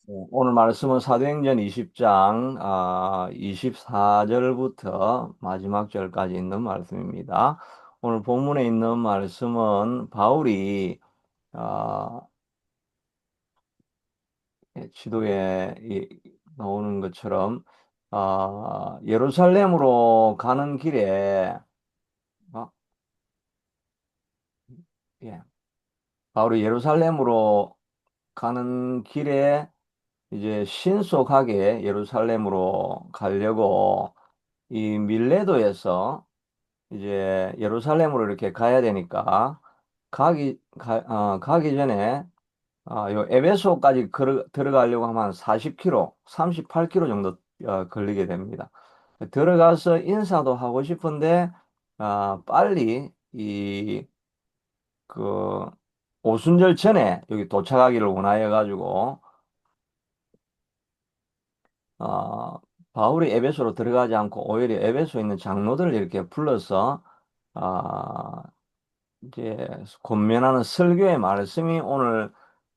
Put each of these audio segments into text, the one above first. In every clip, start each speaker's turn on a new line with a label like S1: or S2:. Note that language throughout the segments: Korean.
S1: 오늘 말씀은 사도행전 20장 24절부터 마지막 절까지 있는 말씀입니다. 오늘 본문에 있는 말씀은 바울이 아, 지도에 나오는 것처럼 예루살렘으로 가는 길에 아, 예, 바울이 예루살렘으로 가는 길에 이제 신속하게 예루살렘으로 가려고 이 밀레도에서 이제 예루살렘으로 이렇게 가야 되니까 가기 전에 요 에베소까지 들어가려고 하면 한 40km, 38km 정도 걸리게 됩니다. 들어가서 인사도 하고 싶은데 빨리 그 오순절 전에 여기 도착하기를 원하여 가지고 어, 바울이 에베소로 들어가지 않고 오히려 에베소에 있는 장로들을 이렇게 불러서 아, 이제 권면하는 설교의 말씀이 오늘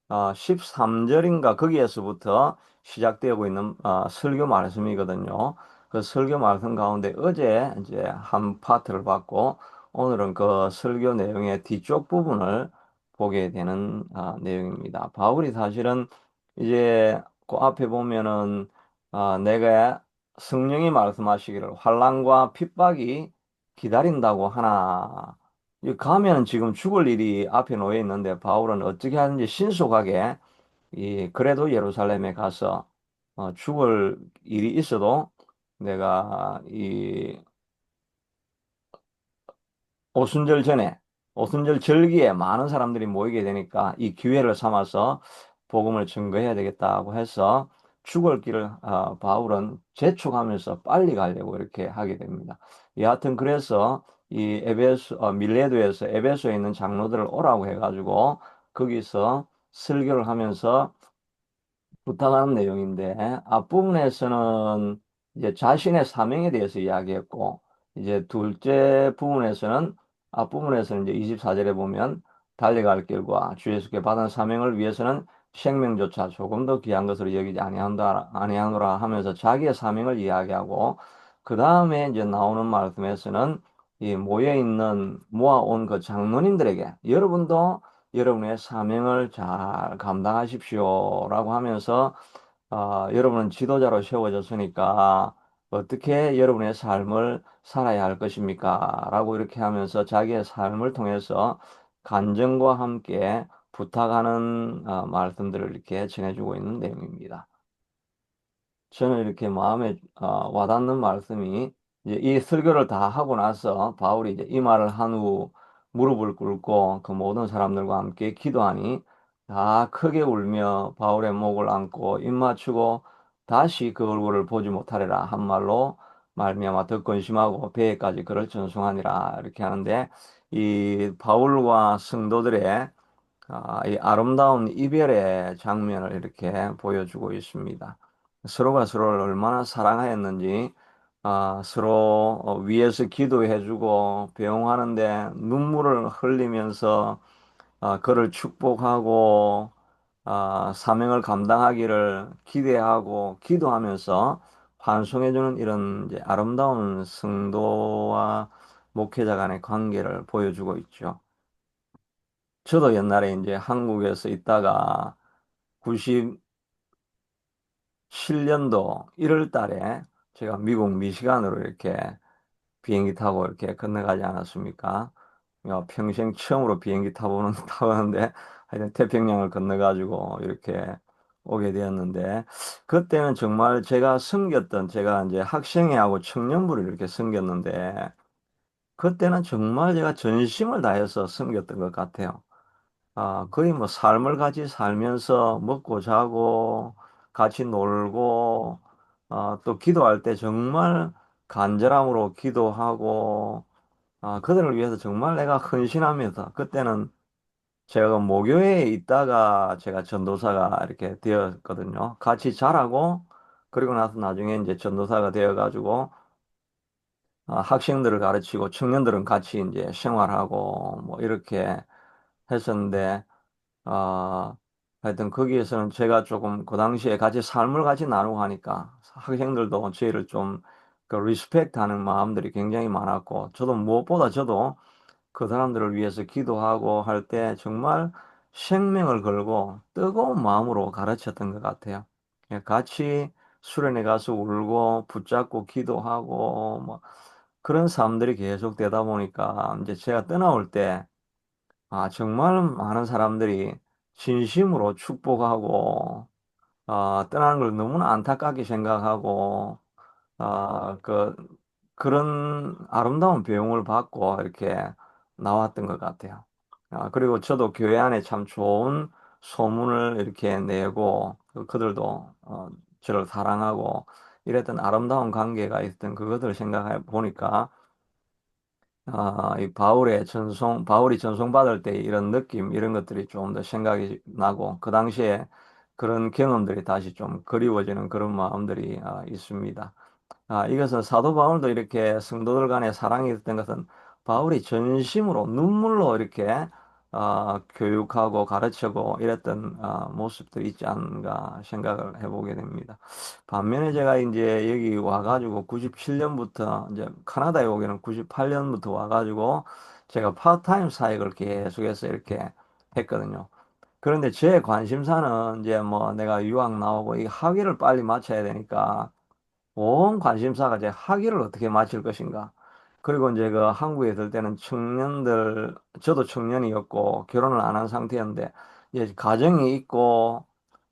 S1: 13절인가 거기에서부터 시작되고 있는 설교 말씀이거든요. 그 설교 말씀 가운데 어제 이제 한 파트를 봤고 오늘은 그 설교 내용의 뒤쪽 부분을 보게 되는 내용입니다. 바울이 사실은 이제 그 앞에 보면은 내가 성령이 말씀하시기를 환난과 핍박이 기다린다고 하나 이 가면 지금 죽을 일이 앞에 놓여 있는데 바울은 어떻게 하든지 신속하게 그래도 예루살렘에 가서 죽을 일이 있어도 내가 이 오순절 전에 오순절 절기에 많은 사람들이 모이게 되니까 이 기회를 삼아서 복음을 증거해야 되겠다고 해서 죽을 길을 바울은 재촉하면서 빨리 가려고 이렇게 하게 됩니다. 여하튼 그래서 이 밀레도에서 에베소에 있는 장로들을 오라고 해가지고 거기서 설교를 하면서 부탁하는 내용인데 앞부분에서는 이제 자신의 사명에 대해서 이야기했고 이제 둘째 부분에서는 앞부분에서는 이제 24절에 보면 달려갈 길과 주 예수께 받은 사명을 위해서는 생명조차 조금 더 귀한 것으로 여기지 아니하노라 하면서 자기의 사명을 이야기하고 그 다음에 이제 나오는 말씀에서는 이 모아온 그 장로님들에게 여러분도 여러분의 사명을 잘 감당하십시오라고 하면서 여러분은 지도자로 세워졌으니까 어떻게 여러분의 삶을 살아야 할 것입니까? 라고 이렇게 하면서 자기의 삶을 통해서 간증과 함께 부탁하는 말씀들을 이렇게 전해주고 있는 내용입니다. 저는 이렇게 마음에 와닿는 말씀이 이제 이 설교를 다 하고 나서 바울이 이제 이 말을 한 후 무릎을 꿇고 그 모든 사람들과 함께 기도하니 다 크게 울며 바울의 목을 안고 입 맞추고 다시 그 얼굴을 보지 못하리라 한 말로 말미암아 더 근심하고 배에까지 그를 전송하니라 이렇게 하는데 이 바울과 성도들의 이 아름다운 이별의 장면을 이렇게 보여주고 있습니다. 서로가 서로를 얼마나 사랑하였는지, 서로 위에서 기도해주고 배웅하는데 눈물을 흘리면서 그를 축복하고 사명을 감당하기를 기대하고 기도하면서 환송해주는 이런 이제 아름다운 성도와 목회자 간의 관계를 보여주고 있죠. 저도 옛날에 이제 한국에서 있다가 97년도 1월 달에 제가 미국 미시간으로 이렇게 비행기 타고 이렇게 건너가지 않았습니까? 평생 처음으로 비행기 타보는, 타보는데 하여튼 태평양을 건너가지고 이렇게 오게 되었는데 그때는 정말 제가 이제 학생회하고 청년부를 이렇게 섬겼는데 그때는 정말 제가 전심을 다해서 섬겼던 것 같아요. 거의 뭐 삶을 같이 살면서 먹고 자고 같이 놀고 또 기도할 때 정말 간절함으로 기도하고 그들을 위해서 정말 내가 헌신하면서 그때는 제가 모교회에 있다가 제가 전도사가 이렇게 되었거든요. 같이 자라고 그리고 나서 나중에 이제 전도사가 되어가지고 학생들을 가르치고 청년들은 같이 이제 생활하고 뭐 이렇게 했었는데 아, 하여튼 거기에서는 제가 조금 그 당시에 같이 삶을 같이 나누고 하니까 학생들도 저희를 좀 그 리스펙트 하는 마음들이 굉장히 많았고, 저도 무엇보다 저도 그 사람들을 위해서 기도하고 할 때 정말 생명을 걸고 뜨거운 마음으로 가르쳤던 것 같아요. 예, 같이 수련회 가서 울고 붙잡고 기도하고 뭐 그런 삶들이 계속 되다 보니까 이제 제가 떠나올 때, 아, 정말 많은 사람들이 진심으로 축복하고, 떠나는 걸 너무나 안타깝게 생각하고, 그런 아름다운 배웅을 받고 이렇게 나왔던 것 같아요. 그리고 저도 교회 안에 참 좋은 소문을 이렇게 내고, 그들도, 저를 사랑하고, 이랬던 아름다운 관계가 있던 그것을 생각해 보니까, 이 바울이 전송받을 때 이런 느낌, 이런 것들이 좀 더 생각이 나고, 그 당시에 그런 경험들이 다시 좀 그리워지는 그런 마음들이 있습니다. 이것은 사도 바울도 이렇게 성도들 간에 사랑이 있었던 것은 바울이 전심으로 눈물로 이렇게 교육하고 가르치고 이랬던 모습들이 있지 않은가 생각을 해보게 됩니다. 반면에 제가 이제 여기 와가지고 97년부터 이제 카나다에 오기는 98년부터 와가지고 제가 파트타임 사역을 계속해서 이렇게 했거든요. 그런데 제 관심사는 이제 뭐 내가 유학 나오고 이 학위를 빨리 마쳐야 되니까 온 관심사가 이제 학위를 어떻게 마칠 것인가. 그리고 이제 그 한국에 있을 때는 청년들, 저도 청년이었고 결혼을 안 한 상태였는데 이제 가정이 있고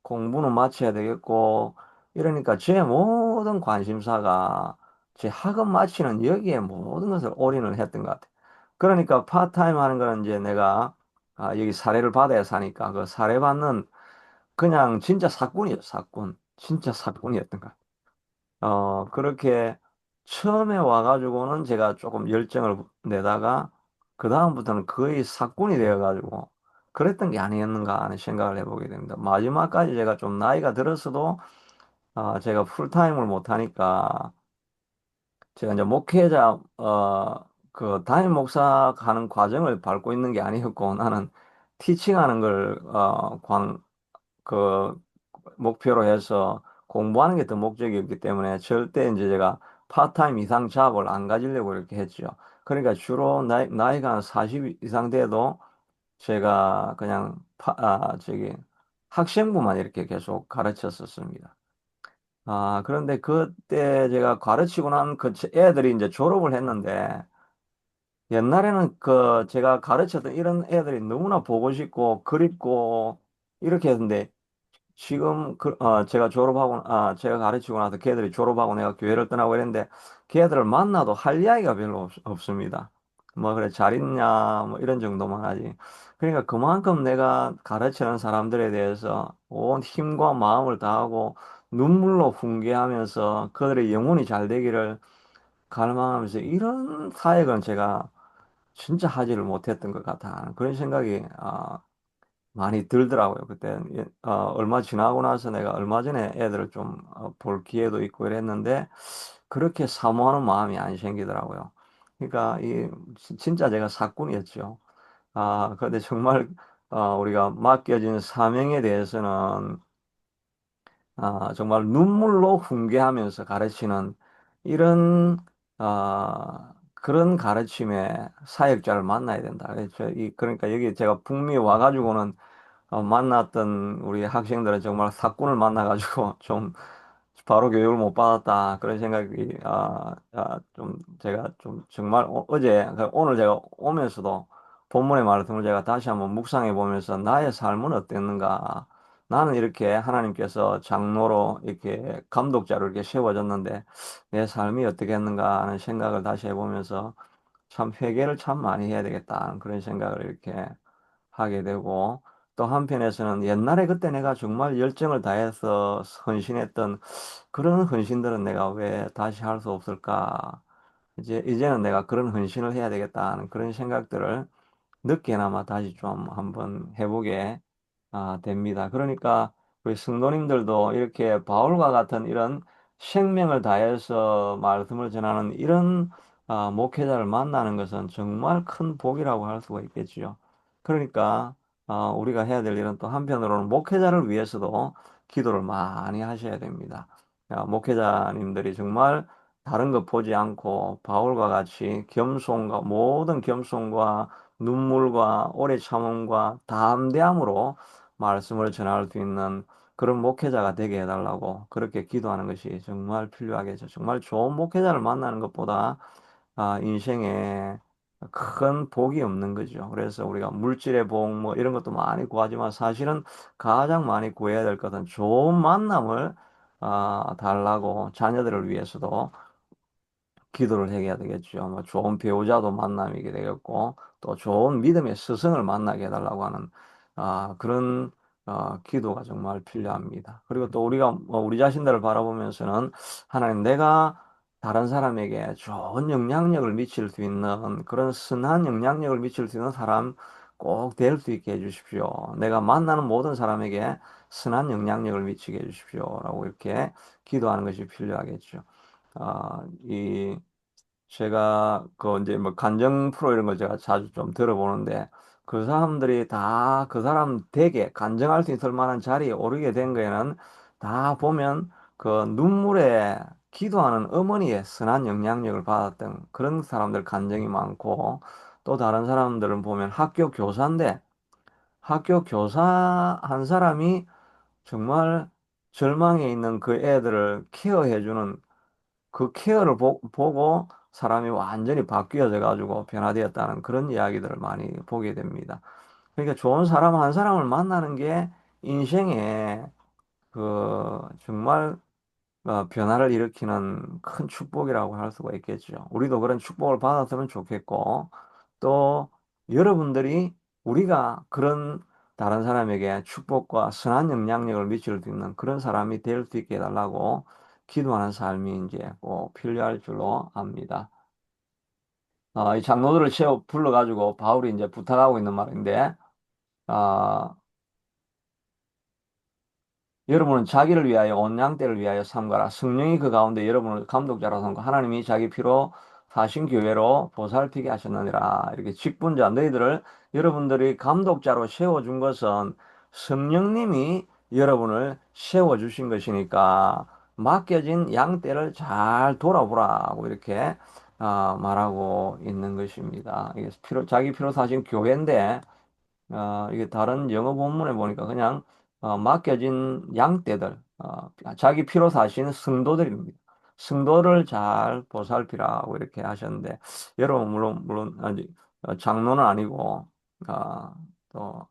S1: 공부는 마쳐야 되겠고 이러니까 제 모든 관심사가 제 학업 마치는 여기에 모든 것을 올인을 했던 것 같아요. 그러니까 파트타임 하는 거는 이제 내가 여기 사례를 받아야 사니까 그 사례 받는 그냥 진짜 사꾼이죠, 사꾼. 진짜 사꾼이었던 것 같아요. 그렇게 처음에 와가지고는 제가 조금 열정을 내다가 그다음부터는 거의 사꾼이 되어가지고 그랬던 게 아니었는가 하는 생각을 해보게 됩니다. 마지막까지 제가 좀 나이가 들었어도 제가 풀타임을 못하니까 제가 이제 목회자 그 담임 목사 가는 과정을 밟고 있는 게 아니었고 나는 티칭하는 걸 그 목표로 해서 공부하는 게 더 목적이었기 때문에 절대 이제 제가 파트타임 이상 잡을 안 가지려고 이렇게 했죠. 그러니까 주로 나이가 한 40 이상 돼도 제가 그냥 학생부만 이렇게 계속 가르쳤었습니다. 그런데 그때 제가 가르치고 난 그 애들이 이제 졸업을 했는데 옛날에는 그 제가 가르쳤던 이런 애들이 너무나 보고 싶고 그립고 이렇게 했는데 지금 제가 가르치고 나서 걔들이 졸업하고 내가 교회를 떠나고 이랬는데 걔들을 만나도 할 이야기가 별로 없습니다. 뭐 그래 잘 있냐 뭐 이런 정도만 하지. 그러니까 그만큼 내가 가르치는 사람들에 대해서 온 힘과 마음을 다하고 눈물로 훈계하면서 그들의 영혼이 잘 되기를 갈망하면서 이런 사역은 제가 진짜 하지를 못했던 것 같아. 그런 생각이 많이 들더라고요. 그때 얼마 지나고 나서 내가 얼마 전에 애들을 좀 볼 기회도 있고 이랬는데 그렇게 사모하는 마음이 안 생기더라고요. 그러니까 진짜 제가 사꾼이었죠. 그런데 정말 우리가 맡겨진 사명에 대해서는 정말 눈물로 훈계하면서 가르치는 이런 그런 가르침의 사역자를 만나야 된다. 그러니까 여기 제가 북미에 와가지고는 만났던 우리 학생들은 정말 사꾼을 만나가지고 좀 바로 교육을 못 받았다. 그런 생각이, 좀 제가 좀 정말 오늘 제가 오면서도 본문의 말씀을 제가 다시 한번 묵상해 보면서 나의 삶은 어땠는가. 나는 이렇게 하나님께서 장로로 이렇게 감독자로 이렇게 세워졌는데 내 삶이 어떻게 했는가 하는 생각을 다시 해보면서 참 회개를 참 많이 해야 되겠다. 그런 생각을 이렇게 하게 되고 또 한편에서는 옛날에 그때 내가 정말 열정을 다해서 헌신했던 그런 헌신들은 내가 왜 다시 할 수 없을까? 이제는 내가 그런 헌신을 해야 되겠다는 그런 생각들을 늦게나마 다시 좀 한번 해보게 됩니다. 그러니까 우리 성도님들도 이렇게 바울과 같은 이런 생명을 다해서 말씀을 전하는 이런 목회자를 만나는 것은 정말 큰 복이라고 할 수가 있겠지요. 그러니까 우리가 해야 될 일은 또 한편으로는 목회자를 위해서도 기도를 많이 하셔야 됩니다. 목회자님들이 정말 다른 것 보지 않고 바울과 같이 겸손과 모든 겸손과 눈물과 오래 참음과 담대함으로 말씀을 전할 수 있는 그런 목회자가 되게 해달라고 그렇게 기도하는 것이 정말 필요하겠죠. 정말 좋은 목회자를 만나는 것보다 인생에 큰 복이 없는 거죠. 그래서 우리가 물질의 복 뭐 이런 것도 많이 구하지만 사실은 가장 많이 구해야 될 것은 좋은 만남을 달라고 자녀들을 위해서도 기도를 해야 되겠죠. 뭐 좋은 배우자도 만나게 되겠고 또 좋은 믿음의 스승을 만나게 해달라고 하는 그런 기도가 정말 필요합니다. 그리고 또 우리가 우리 자신들을 바라보면서는 하나님 내가 다른 사람에게 좋은 영향력을 미칠 수 있는 그런 선한 영향력을 미칠 수 있는 사람 꼭 될 수 있게 해주십시오. 내가 만나는 모든 사람에게 선한 영향력을 미치게 해주십시오라고 이렇게 기도하는 것이 필요하겠죠. 이 제가 그 이제 뭐 간정 프로 이런 걸 제가 자주 좀 들어보는데 그 사람들이 다 그 사람 되게 간정할 수 있을 만한 자리에 오르게 된 거에는 다 보면 그 눈물에 기도하는 어머니의 선한 영향력을 받았던 그런 사람들 간정이 많고 또 다른 사람들은 보면 학교 교사인데 학교 교사 한 사람이 정말 절망에 있는 그 애들을 케어해주는 그 케어를 보고 사람이 완전히 바뀌어져 가지고 변화되었다는 그런 이야기들을 많이 보게 됩니다. 그러니까 좋은 사람 한 사람을 만나는 게 인생에 정말 변화를 일으키는 큰 축복이라고 할 수가 있겠죠. 우리도 그런 축복을 받았으면 좋겠고, 또 여러분들이 우리가 그런 다른 사람에게 축복과 선한 영향력을 미칠 수 있는 그런 사람이 될 수 있게 해달라고 기도하는 삶이 이제 꼭 필요할 줄로 압니다. 이 장로들을 불러가지고 바울이 이제 부탁하고 있는 말인데, 아, 여러분은 자기를 위하여 온 양떼를 위하여 삼가라. 성령이 그 가운데 여러분을 감독자로 삼고 하나님이 자기 피로 사신 교회로 보살피게 하셨느니라. 이렇게 직분자 너희들을 여러분들이 감독자로 세워준 것은 성령님이 여러분을 세워주신 것이니까 맡겨진 양떼를 잘 돌아보라고 이렇게 말하고 있는 것입니다. 이게 자기 피로 사신 교회인데 이게 다른 영어 본문에 보니까 그냥 맡겨진 양떼들, 자기 피로 사시는 성도들입니다. 성도를 잘 보살피라고 이렇게 하셨는데, 여러분, 물론, 아직 장로는 아니고, 어, 또,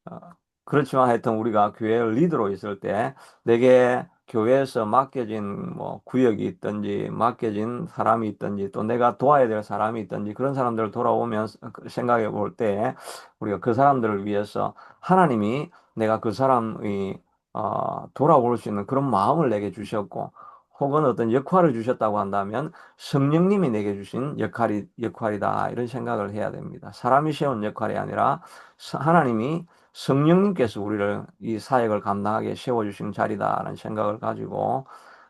S1: 어, 그렇지만 하여튼 우리가 교회 리더로 있을 때, 내게 교회에서 맡겨진 뭐 구역이 있든지, 맡겨진 사람이 있든지, 또 내가 도와야 될 사람이 있든지, 그런 사람들을 돌아오면서 생각해 볼 때, 우리가 그 사람들을 위해서 하나님이 내가 그 사람이 돌아올 수 있는 그런 마음을 내게 주셨고 혹은 어떤 역할을 주셨다고 한다면 성령님이 내게 주신 역할이다 이런 생각을 해야 됩니다. 사람이 세운 역할이 아니라 하나님이 성령님께서 우리를 이 사역을 감당하게 세워주신 자리다라는 생각을 가지고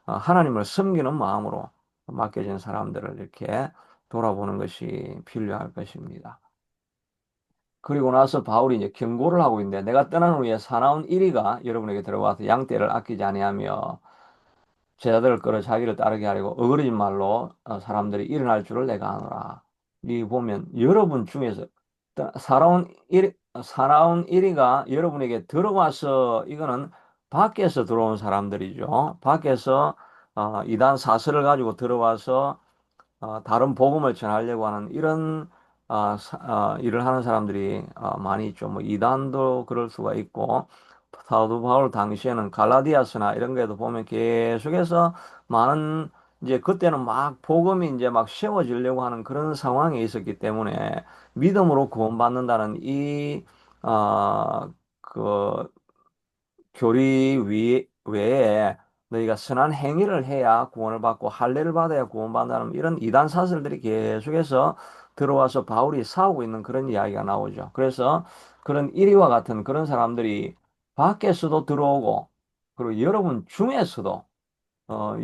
S1: 하나님을 섬기는 마음으로 맡겨진 사람들을 이렇게 돌아보는 것이 필요할 것입니다. 그리고 나서 바울이 이제 경고를 하고 있는데 내가 떠난 후에 사나운 이리가 여러분에게 들어와서 양떼를 아끼지 아니하며 제자들을 끌어 자기를 따르게 하려고 어그러진 말로 사람들이 일어날 줄을 내가 아노라. 이 보면 여러분 중에서 사나운 이리가 여러분에게 들어와서 이거는 밖에서 들어온 사람들이죠. 밖에서 이단 사설을 가지고 들어와서 다른 복음을 전하려고 하는 이런 일을 하는 사람들이 많이 있죠. 뭐 이단도 그럴 수가 있고 사도 바울 당시에는 갈라디아스나 이런 거에도 보면 계속해서 많은 이제 그때는 막 복음이 이제 막 세워지려고 하는 그런 상황에 있었기 때문에 믿음으로 구원받는다는 그 교리 외에 너희가 선한 행위를 해야 구원을 받고 할례를 받아야 구원받는다는 이런 이단 사설들이 계속해서 들어와서 바울이 싸우고 있는 그런 이야기가 나오죠. 그래서 그런 이리와 같은 그런 사람들이 밖에서도 들어오고 그리고 여러분 중에서도 어,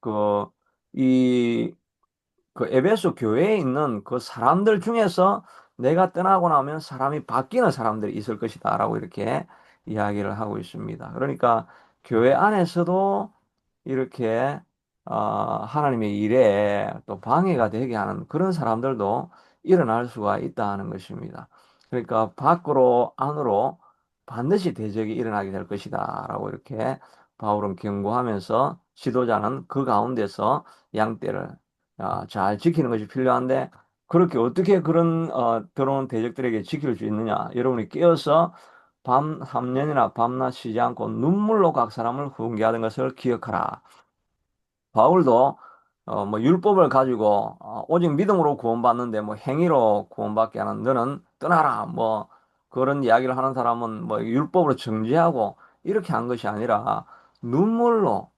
S1: 그, 이, 그 에베소 교회에 있는 그 사람들 중에서 내가 떠나고 나면 사람이 바뀌는 사람들이 있을 것이다라고 이렇게 이야기를 하고 있습니다. 그러니까 교회 안에서도 이렇게 하나님의 일에 또 방해가 되게 하는 그런 사람들도 일어날 수가 있다는 것입니다. 그러니까 밖으로 안으로 반드시 대적이 일어나게 될 것이다라고 이렇게 바울은 경고하면서 지도자는 그 가운데서 양떼를 잘 지키는 것이 필요한데 그렇게 어떻게 그런 들어오는 대적들에게 지킬 수 있느냐? 여러분이 깨어서 밤 3년이나 밤낮 쉬지 않고 눈물로 각 사람을 훈계하던 것을 기억하라. 바울도 뭐 율법을 가지고 오직 믿음으로 구원받는데 뭐 행위로 구원받게 하는 너는 떠나라 뭐 그런 이야기를 하는 사람은 뭐 율법으로 정죄하고 이렇게 한 것이 아니라 눈물로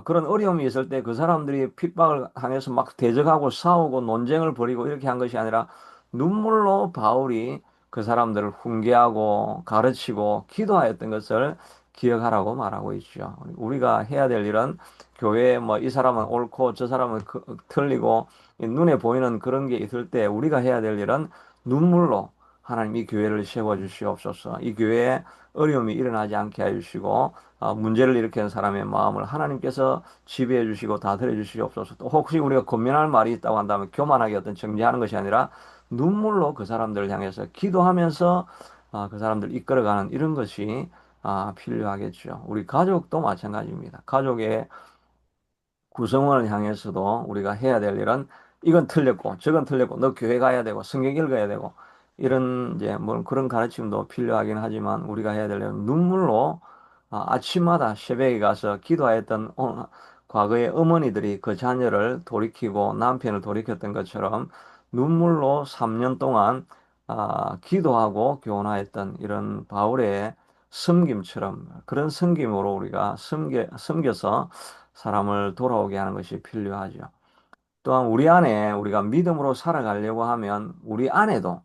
S1: 그런 어려움이 있을 때 그 사람들이 핍박을 당해서 막 대적하고 싸우고 논쟁을 벌이고 이렇게 한 것이 아니라 눈물로 바울이 그 사람들을 훈계하고 가르치고 기도하였던 것을 기억하라고 말하고 있죠. 우리가 해야 될 일은 교회에 뭐 이 사람은 옳고 저 사람은 틀리고 눈에 보이는 그런 게 있을 때 우리가 해야 될 일은 눈물로 하나님 이 교회를 세워 주시옵소서. 이 교회에 어려움이 일어나지 않게 해주시고 문제를 일으키는 사람의 마음을 하나님께서 지배해 주시고 다스려 주시옵소서. 또 혹시 우리가 권면할 말이 있다고 한다면 교만하게 어떤 정죄하는 것이 아니라 눈물로 그 사람들을 향해서 기도하면서 그 사람들 이끌어가는 이런 것이 필요하겠죠. 우리 가족도 마찬가지입니다. 가족의 구성원을 향해서도 우리가 해야 될 일은 이건 틀렸고 저건 틀렸고 너 교회 가야 되고 성경 읽어야 되고 이런 이제 뭐 그런 가르침도 필요하긴 하지만 우리가 해야 될 일은 눈물로 아침마다 새벽에 가서 기도하였던 과거의 어머니들이 그 자녀를 돌이키고 남편을 돌이켰던 것처럼 눈물로 3년 동안 기도하고 교훈하였던 이런 바울의 섬김처럼 그런 섬김으로 우리가 섬겨서 사람을 돌아오게 하는 것이 필요하죠. 또한 우리 안에 우리가 믿음으로 살아가려고 하면 우리 안에도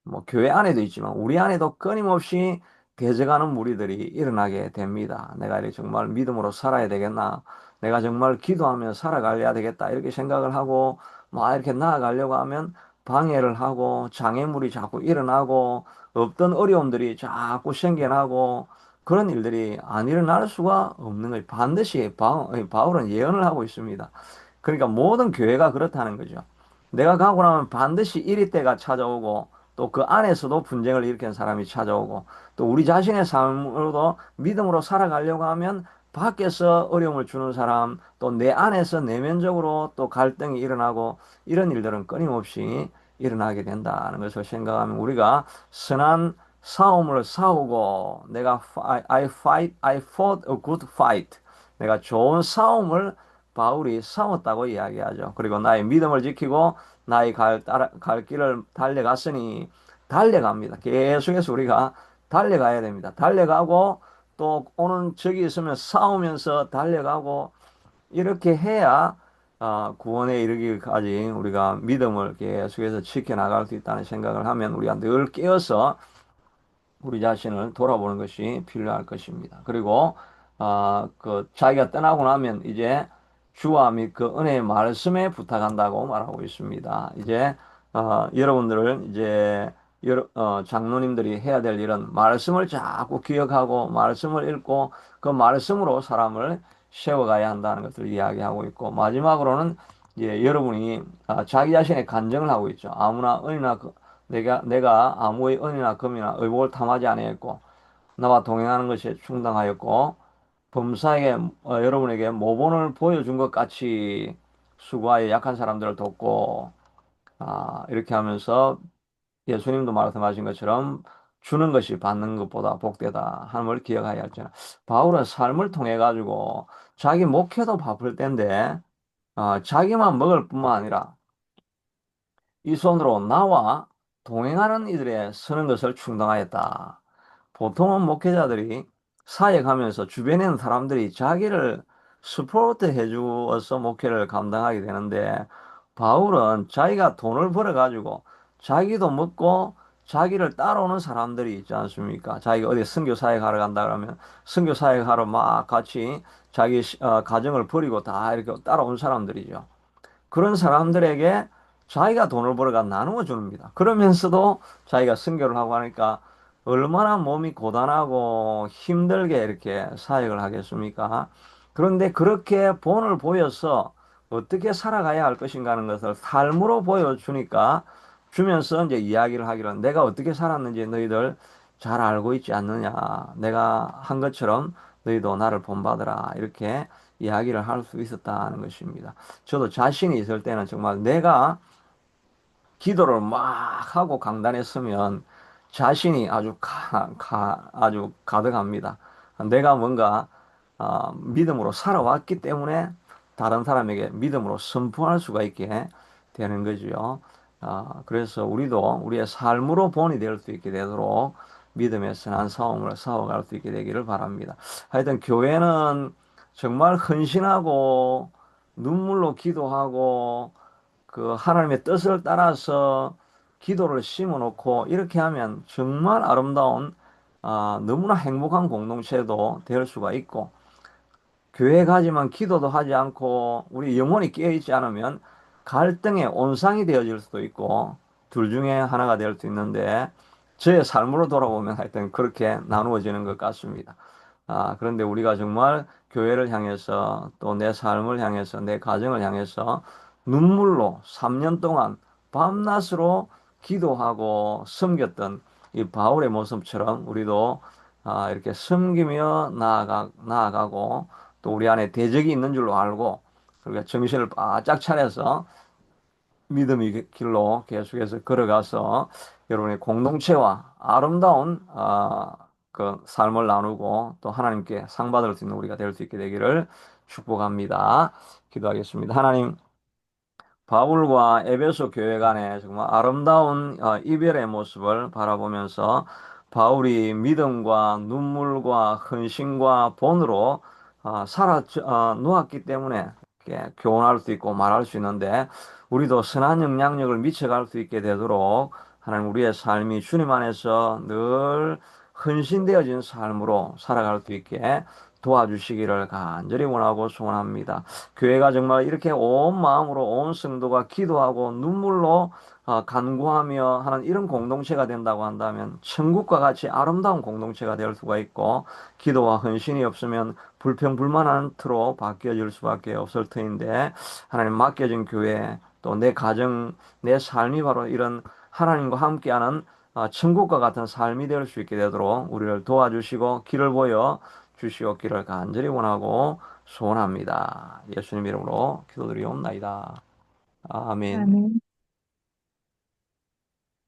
S1: 뭐 교회 안에도 있지만 우리 안에도 끊임없이 대적하는 무리들이 일어나게 됩니다. 내가 이렇게 정말 믿음으로 살아야 되겠나? 내가 정말 기도하며 살아가야 되겠다. 이렇게 생각을 하고 막 이렇게 나아가려고 하면 방해를 하고 장애물이 자꾸 일어나고 없던 어려움들이 자꾸 생겨나고 그런 일들이 안 일어날 수가 없는 거예요. 반드시 바울은 예언을 하고 있습니다. 그러니까 모든 교회가 그렇다는 거죠. 내가 가고 나면 반드시 이리 때가 찾아오고 또 그 안에서도 분쟁을 일으키는 사람이 찾아오고 또 우리 자신의 삶으로도 믿음으로 살아가려고 하면 밖에서 어려움을 주는 사람 또 내 안에서 내면적으로 또 갈등이 일어나고 이런 일들은 끊임없이 일어나게 된다는 것을 생각하면 우리가 선한 싸움을 싸우고 내가 I fought a good fight. 내가 좋은 싸움을 바울이 싸웠다고 이야기하죠. 그리고 나의 믿음을 지키고 나의 갈 길을 달려갔으니 달려갑니다. 계속해서 우리가 달려가야 됩니다. 달려가고 또 오는 적이 있으면 싸우면서 달려가고 이렇게 해야 구원에 이르기까지 우리가 믿음을 계속해서 지켜나갈 수 있다는 생각을 하면 우리가 늘 깨어서 우리 자신을 돌아보는 것이 필요할 것입니다. 그리고 그 자기가 떠나고 나면 이제 주와 및 그 은혜의 말씀에 부탁한다고 말하고 있습니다. 이제 여러분들은 이제 장로님들이 해야 될 일은 말씀을 자꾸 기억하고 말씀을 읽고 그 말씀으로 사람을 세워가야 한다는 것을 이야기하고 있고 마지막으로는 이제 여러분이 자기 자신의 간증을 하고 있죠. 아무나 은이나 내가 아무의 은이나 금이나 의복을 탐하지 아니했고 나와 동행하는 것에 충당하였고 범사에게 여러분에게 모본을 보여준 것 같이 수고하여 약한 사람들을 돕고 이렇게 하면서 예수님도 말씀하신 것처럼 주는 것이 받는 것보다 복되다 함을 기억하여야 할지라. 바울은 삶을 통해 가지고 자기 목회도 바쁠 때인데 자기만 먹을 뿐만 아니라 이 손으로 나와 동행하는 이들의 서는 것을 충당하였다. 보통은 목회자들이 사역하면서 주변에 있는 사람들이 자기를 스포트 해주어서 목회를 감당하게 되는데 바울은 자기가 돈을 벌어가지고 자기도 먹고 자기를 따라오는 사람들이 있지 않습니까? 자기가 어디 선교 사역하러 간다 그러면 선교 사역하러 막 같이 자기 가정을 버리고 다 이렇게 따라온 사람들이죠. 그런 사람들에게 자기가 돈을 벌어가 나누어 줍니다. 그러면서도 자기가 선교를 하고 하니까 얼마나 몸이 고단하고 힘들게 이렇게 사역을 하겠습니까? 그런데 그렇게 본을 보여서 어떻게 살아가야 할 것인가 하는 것을 삶으로 보여주니까 주면서 이제 이야기를 하기를 내가 어떻게 살았는지 너희들 잘 알고 있지 않느냐. 내가 한 것처럼 너희도 나를 본받으라. 이렇게 이야기를 할 수 있었다는 것입니다. 저도 자신이 있을 때는 정말 내가 기도를 막 하고 강단했으면 자신이 아주 가득합니다. 내가 뭔가 믿음으로 살아왔기 때문에 다른 사람에게 믿음으로 선포할 수가 있게 되는 거지요. 그래서 우리도 우리의 삶으로 본이 될 수 있게 되도록 믿음의 선한 싸움을 싸워갈 수 있게 되기를 바랍니다. 하여튼 교회는 정말 헌신하고 눈물로 기도하고 그 하나님의 뜻을 따라서 기도를 심어 놓고 이렇게 하면 정말 아름다운 너무나 행복한 공동체도 될 수가 있고 교회 가지만 기도도 하지 않고 우리 영혼이 깨어 있지 않으면 갈등의 온상이 되어질 수도 있고 둘 중에 하나가 될 수 있는데 저의 삶으로 돌아보면 하여튼 그렇게 나누어지는 것 같습니다. 그런데 우리가 정말 교회를 향해서 또 내 삶을 향해서 내 가정을 향해서 눈물로 3년 동안 밤낮으로 기도하고 섬겼던 이 바울의 모습처럼 우리도 이렇게 섬기며 나아가고 또 우리 안에 대적이 있는 줄로 알고 그리고 정신을 바짝 차려서 믿음의 길로 계속해서 걸어가서 여러분의 공동체와 아름다운 그 삶을 나누고 또 하나님께 상 받을 수 있는 우리가 될 수 있게 되기를 축복합니다. 기도하겠습니다. 하나님, 바울과 에베소 교회 간의 정말 아름다운 이별의 모습을 바라보면서 바울이 믿음과 눈물과 헌신과 본으로 놓았기 때문에 이렇게 교훈할 수 있고 말할 수 있는데 우리도 선한 영향력을 미쳐갈 수 있게 되도록 하나님 우리의 삶이 주님 안에서 늘 헌신되어진 삶으로 살아갈 수 있게 도와주시기를 간절히 원하고 소원합니다. 교회가 정말 이렇게 온 마음으로 온 성도가 기도하고 눈물로 간구하며 하는 이런 공동체가 된다고 한다면 천국과 같이 아름다운 공동체가 될 수가 있고 기도와 헌신이 없으면 불평불만한 틀로 바뀌어질 수밖에 없을 터인데 하나님 맡겨진 교회 또 내 가정 내 삶이 바로 이런 하나님과 함께하는 천국과 같은 삶이 될 수 있게 되도록 우리를 도와주시고 길을 보여 주시옵기를 간절히 원하고 소원합니다. 예수님 이름으로 기도드리옵나이다. 아멘.
S2: 아멘.